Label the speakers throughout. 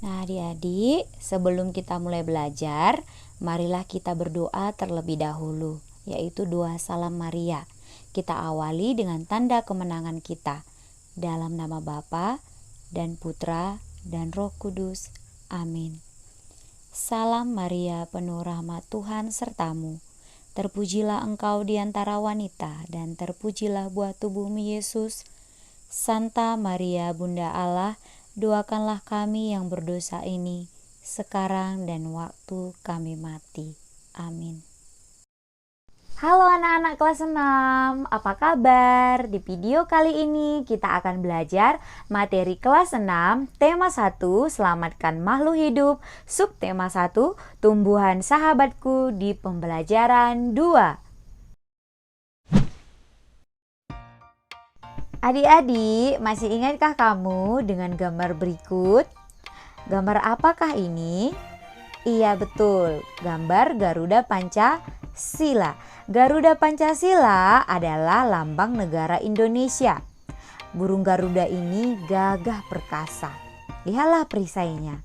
Speaker 1: Nah, adik-adik, sebelum kita mulai belajar, marilah kita berdoa terlebih dahulu, yaitu doa Salam Maria. Kita awali dengan tanda kemenangan kita. Dalam nama Bapa dan Putra dan Roh Kudus. Amin. Salam Maria, penuh rahmat Tuhan sertamu. Terpujilah engkau di antara wanita, dan terpujilah buah tubuhmu Yesus. Santa Maria, Bunda Allah, doakanlah kami yang berdosa ini, sekarang dan waktu kami mati. Amin. Halo anak-anak kelas 6, apa kabar? Di video kali ini kita akan belajar materi kelas 6, tema 1, selamatkan makhluk hidup, subtema 1, tumbuhan sahabatku di pembelajaran 2. Adik-adik, masih ingatkah kamu dengan gambar berikut? Gambar apakah ini? Iya betul, gambar Garuda Pancasila. Garuda Pancasila adalah lambang negara Indonesia. Burung Garuda ini gagah perkasa. Lihatlah perisainya.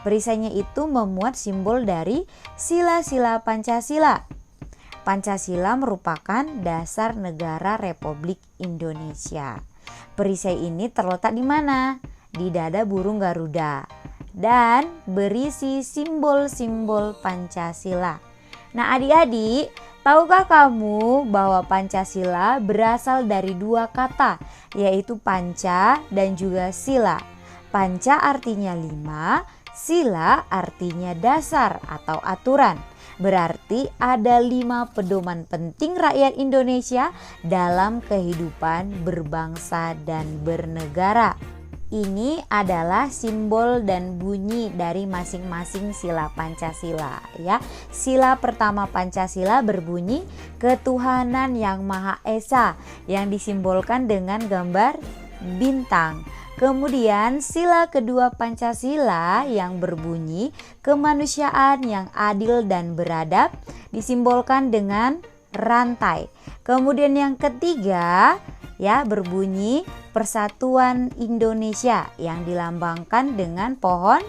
Speaker 1: Perisainya itu memuat simbol dari sila-sila Pancasila. Pancasila merupakan dasar negara Republik Indonesia. Perisai ini terletak di mana? Di dada burung Garuda dan berisi simbol-simbol Pancasila. Nah, adik-adik, tahukah kamu bahwa Pancasila berasal dari dua kata, yaitu panca dan juga sila. Panca artinya 5, sila artinya dasar atau aturan. Berarti ada 5 pedoman penting rakyat Indonesia dalam kehidupan berbangsa dan bernegara. Ini adalah simbol dan bunyi dari masing-masing sila Pancasila ya. Sila pertama Pancasila berbunyi ketuhanan yang Maha Esa yang disimbolkan dengan gambar bintang. Kemudian sila kedua Pancasila yang berbunyi kemanusiaan yang adil dan beradab disimbolkan dengan rantai. Kemudian yang ketiga ya berbunyi Persatuan Indonesia yang dilambangkan dengan pohon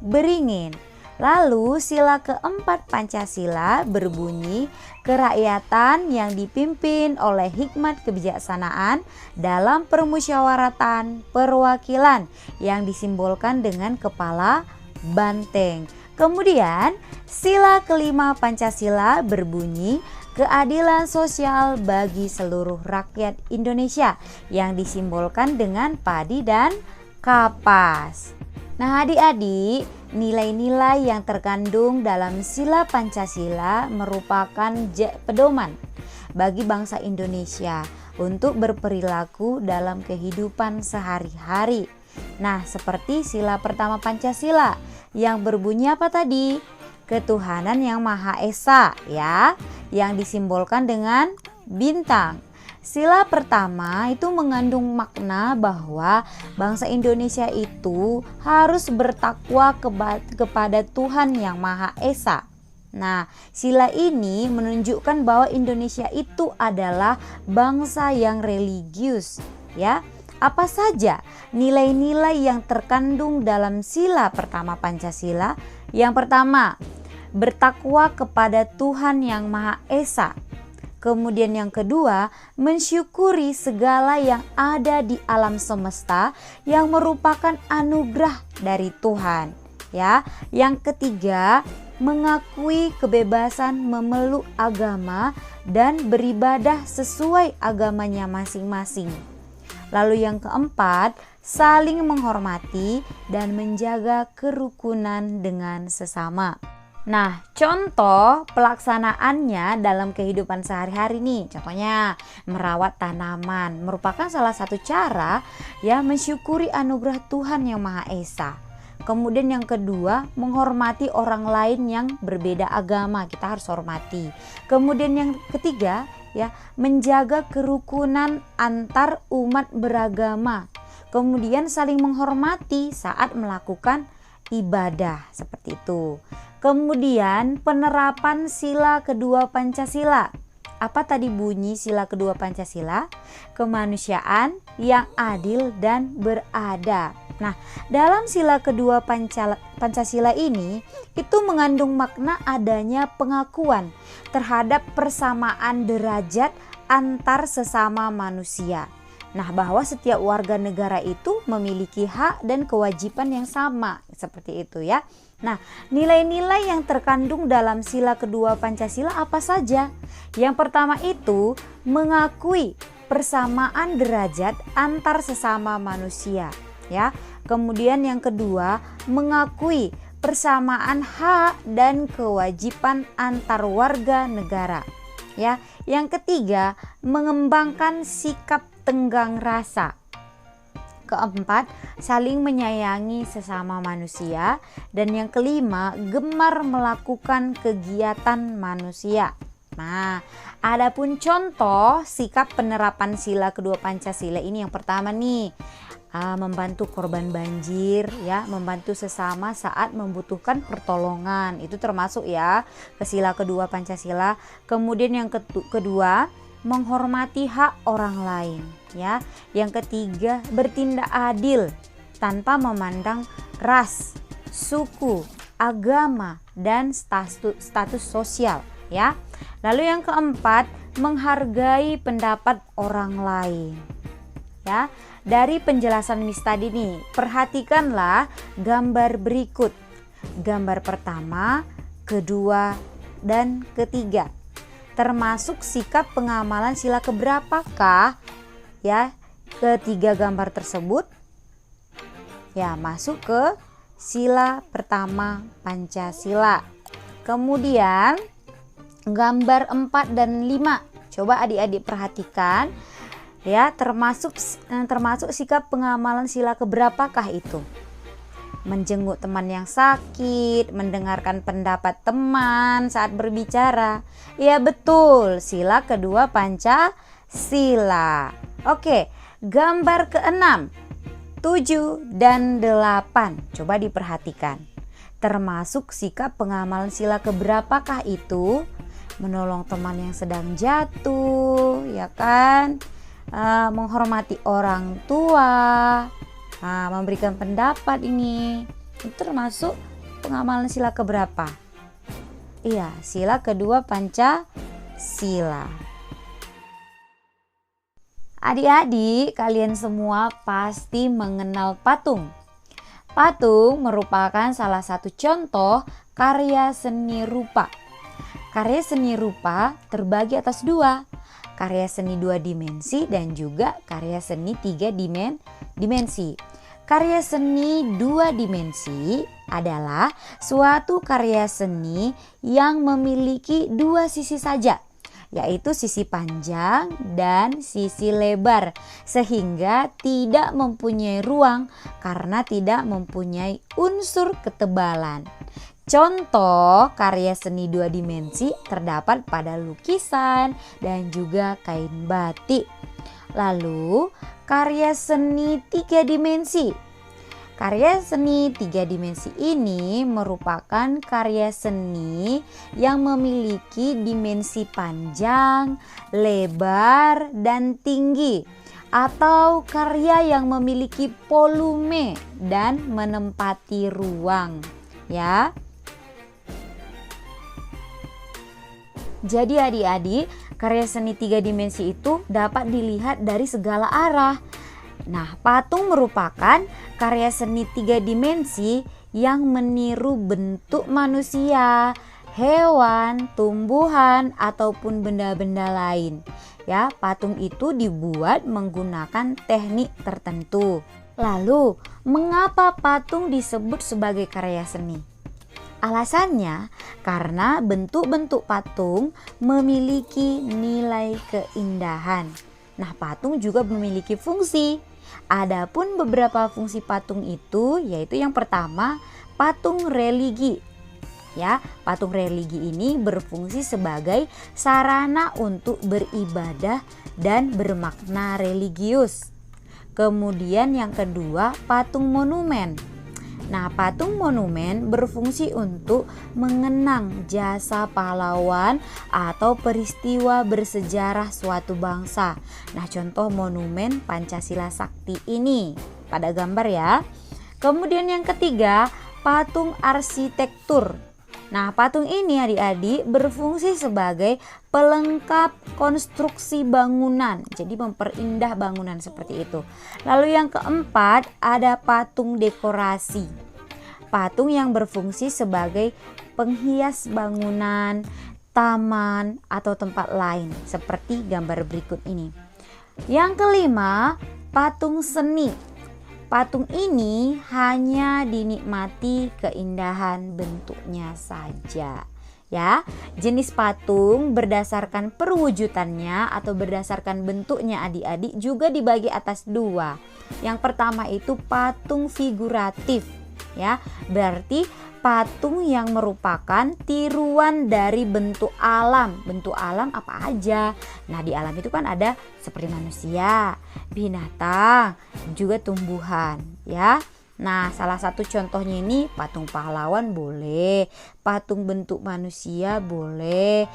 Speaker 1: beringin. Lalu sila keempat Pancasila berbunyi kerakyatan yang dipimpin oleh hikmat kebijaksanaan dalam permusyawaratan perwakilan yang disimbolkan dengan kepala banteng. Kemudian sila kelima Pancasila berbunyi keadilan sosial bagi seluruh rakyat Indonesia yang disimbolkan dengan padi dan kapas. Nah adik-adik, nilai-nilai yang terkandung dalam sila Pancasila merupakan pedoman bagi bangsa Indonesia untuk berperilaku dalam kehidupan sehari-hari. Nah, seperti sila pertama Pancasila yang berbunyi apa tadi? Ketuhanan yang Maha Esa ya, yang disimbolkan dengan bintang. Sila pertama itu mengandung makna bahwa bangsa Indonesia itu harus bertakwa kepada Tuhan yang Maha Esa. Nah, sila ini menunjukkan bahwa Indonesia itu adalah bangsa yang religius ya. Apa saja nilai-nilai yang terkandung dalam sila pertama Pancasila? Yang pertama, bertakwa kepada Tuhan yang Maha Esa. Kemudian yang kedua, mensyukuri segala yang ada di alam semesta yang merupakan anugerah dari Tuhan. Ya, yang ketiga, mengakui kebebasan memeluk agama dan beribadah sesuai agamanya masing-masing. Lalu yang keempat, saling menghormati dan menjaga kerukunan dengan sesama. Nah, contoh pelaksanaannya dalam kehidupan sehari-hari nih. Contohnya, merawat tanaman merupakan salah satu cara ya mensyukuri anugerah Tuhan yang Maha Esa. Kemudian yang kedua, menghormati orang lain yang berbeda agama, kita harus hormati. Kemudian yang ketiga, ya, menjaga kerukunan antar umat beragama. Kemudian saling menghormati saat melakukan ibadah, seperti itu. Kemudian penerapan sila kedua Pancasila. Apa tadi bunyi sila kedua Pancasila? Kemanusiaan yang adil dan beradab. Nah, dalam sila kedua Pancasila ini itu mengandung makna adanya pengakuan terhadap persamaan derajat antar sesama manusia. Nah, bahwa setiap warga negara itu memiliki hak dan kewajiban yang sama, seperti itu ya. Nah, nilai-nilai yang terkandung dalam sila kedua Pancasila apa saja? Yang pertama itu mengakui persamaan derajat antar sesama manusia, ya. Kemudian yang kedua, mengakui persamaan hak dan kewajiban antar warga negara. Ya, yang ketiga, mengembangkan sikap tenggang rasa. Keempat, saling menyayangi sesama manusia. Dan yang kelima, gemar melakukan kegiatan manusia. Nah, adapun contoh sikap penerapan sila kedua Pancasila ini yang pertama nih, membantu korban banjir, ya, membantu sesama saat membutuhkan pertolongan, itu termasuk ya ke sila kedua Pancasila. Kemudian yang kedua, menghormati hak orang lain, ya. Yang ketiga, bertindak adil tanpa memandang ras, suku, agama, dan status sosial, ya. Lalu yang keempat, menghargai pendapat orang lain. Ya, dari penjelasan Miss tadi nih, perhatikanlah gambar berikut. Gambar pertama, kedua, dan ketiga. Termasuk sikap pengamalan sila keberapakah? Ya, ketiga gambar tersebut ya masuk ke sila pertama Pancasila. Kemudian gambar 4 dan 5. Coba adik-adik perhatikan. Ya, termasuk sikap pengamalan sila keberapakah itu? Menjenguk teman yang sakit, mendengarkan pendapat teman saat berbicara. Ya betul, sila kedua Pancasila. Oke, gambar ke-6, 7 dan 8. Coba diperhatikan. Termasuk sikap pengamalan sila keberapakah itu? Menolong teman yang sedang jatuh, ya kan? Menghormati orang tua, memberikan pendapat, ini itu termasuk pengamalan sila keberapa? Iya, sila kedua Pancasila. Adik-adik, kalian semua pasti mengenal patung. Patung merupakan salah satu contoh karya seni rupa. Karya seni rupa terbagi atas dua, karya seni 2 dimensi dan juga karya seni 3 dimensi. Karya seni 2 dimensi adalah suatu karya seni yang memiliki 2 sisi saja, yaitu sisi panjang dan sisi lebar, sehingga tidak mempunyai ruang karena tidak mempunyai unsur ketebalan. Contoh karya seni 2 dimensi terdapat pada lukisan dan juga kain batik. Lalu karya seni 3 dimensi. Karya seni 3 dimensi ini merupakan karya seni yang memiliki dimensi panjang, lebar, dan tinggi, atau karya yang memiliki volume dan menempati ruang, ya. Jadi adik-adik, karya seni 3 dimensi itu dapat dilihat dari segala arah. Nah, patung merupakan karya seni 3 dimensi yang meniru bentuk manusia, hewan, tumbuhan, ataupun benda-benda lain. Ya, patung itu dibuat menggunakan teknik tertentu. Lalu, mengapa patung disebut sebagai karya seni? Alasannya karena bentuk-bentuk patung memiliki nilai keindahan. Nah, patung juga memiliki fungsi. Adapun beberapa fungsi patung itu yaitu yang pertama, patung religi. Ya, patung religi ini berfungsi sebagai sarana untuk beribadah dan bermakna religius. Kemudian yang kedua, patung monumen. Nah, patung monumen berfungsi untuk mengenang jasa pahlawan atau peristiwa bersejarah suatu bangsa. Nah, contoh monumen Pancasila Sakti ini pada gambar ya. Kemudian yang ketiga, patung arsitektur. Nah, patung ini adik-adik berfungsi sebagai pelengkap konstruksi bangunan. Jadi memperindah bangunan seperti itu. Lalu yang keempat, ada patung dekorasi. Patung yang berfungsi sebagai penghias bangunan, taman, atau tempat lain seperti gambar berikut ini. Yang kelima, patung seni. Patung ini hanya dinikmati keindahan bentuknya saja. Ya, jenis patung berdasarkan perwujudannya atau berdasarkan bentuknya adik-adik juga dibagi atas dua. Yang pertama itu patung figuratif. Ya, berarti patung yang merupakan tiruan dari bentuk alam. Bentuk alam apa aja? Nah, di alam itu kan ada seperti manusia, binatang, juga tumbuhan, ya. Nah, salah satu contohnya ini patung pahlawan boleh, patung bentuk manusia boleh,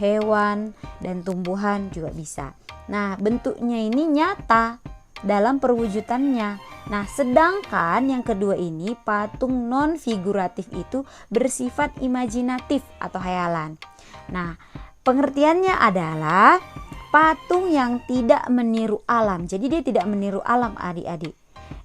Speaker 1: hewan dan tumbuhan juga bisa. Nah, bentuknya ini nyata dalam perwujudannya. Nah, sedangkan yang kedua ini patung non figuratif itu bersifat imajinatif atau hayalan. Nah, pengertiannya adalah patung yang tidak meniru alam. Jadi dia tidak meniru alam adik-adik.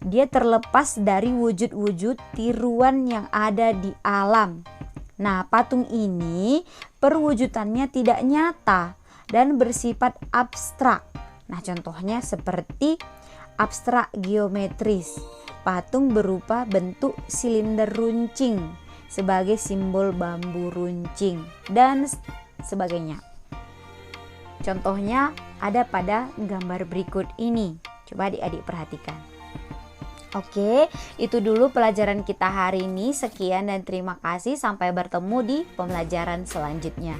Speaker 1: Dia terlepas dari wujud-wujud tiruan yang ada di alam. Nah, patung ini perwujudannya tidak nyata dan bersifat abstrak. Nah, contohnya seperti abstrak geometris. Patung berupa bentuk silinder runcing sebagai simbol bambu runcing dan sebagainya. Contohnya ada pada gambar berikut ini. Coba adik-adik perhatikan. Oke, itu dulu pelajaran kita hari ini. Sekian dan terima kasih. Sampai bertemu di pembelajaran selanjutnya.